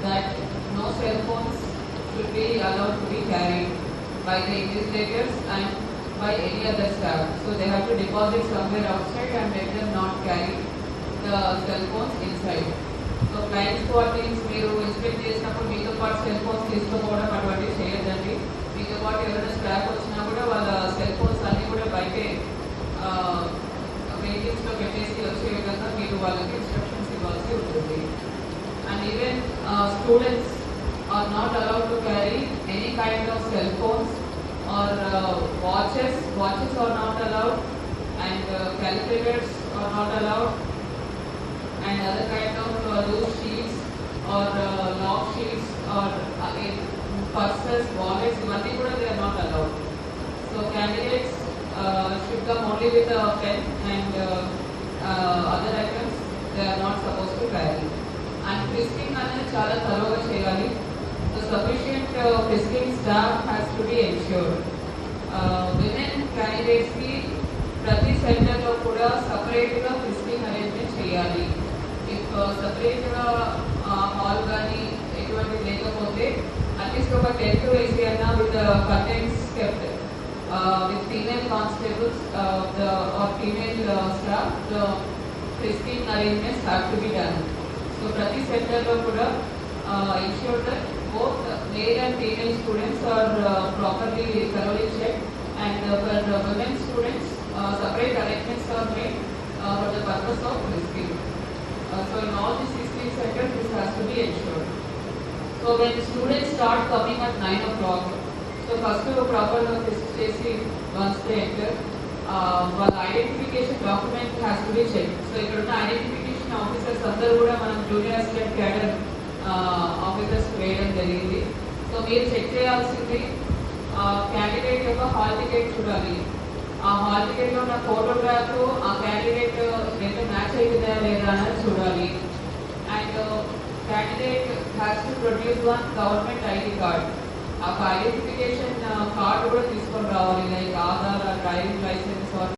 that no cell phones should be allowed to be carried by the invigilators and by any other staff. So they have to deposit somewhere outside and let them not carry the cell phones inside. So flying squad teams మీరు inspect చేసినప్పుడు మీతో పాటు cell phones తీసుకోవడం అటువంటివి చేయొద్దండి. మీతో పాటు ఎవరైనా స్టాఫ్ వచ్చినా కూడా వాళ్ళ సెల్ ఫోన్స్ అన్నీ కూడా బయటే వెహికల్స్లో పెట్టేసి వచ్చే విధంగా మీరు వాళ్ళకి ఇన్స్ట్రక్షన్స్ ఇవ్వాల్సి ఉంటుంది. And even students are not allowed to carry any kind of cell phones or watches. Watches are not allowed, and calculators are not allowed, and other kind of loose sheets or lock sheets or purses, wallets, ivanni kuda they are not allowed. So candidates should come only with a pen and other items they are not supposed to carry. And frisking అనేది చాలా తరోగా చేయాలి. So sufficient frisking staff has to be ensured. Women candidates కి ప్రతి centre లో కూడా separate గా ఫిస్కింగ్ arrangement చేయాలి. If separate గా హాల్ కానీ ఎటువంటి లేకపోతే అట్లీస్ట్ ఒక టెంట్ వేసి అన్నా with curtains kept with female constables or female staff, the frisking arrangements have to be done. So prati center lo kuda ensure that both male and female students are properly thoroughly checked, and for women students separate arrangements are made for the purpose of frisking. So in all these 16 centers this has to be ensured. So when students start coming at 9 o'clock, so first proper frisk chesi once they enter, వాళ్ళ identification document has to be check. So ఇక్కడ ఉన్న identification officers అందరూ కూడా మనం junior assistant cadre officers వేయడం జరిగింది. So మీరు check చేయాల్సింది క్యాండిడేట్ యొక్క హాల్ టికెట్ చూడాలి. ఆ హాల్ టికెట్లో ఉన్న ఫోటోగ్రాఫ్ ఆ క్యాండిడేట్ రెండు మ్యాచ్ అవుతుందా లేదా అనేది చూడాలి. And candidate has to produce one government ID card. ఆ ఐడెంటిఫికేషన్ కార్డు కూడా తీసుకొని రావాలి, లైక్ ఆధార్, డ్రైవింగ్ లైసెన్స్.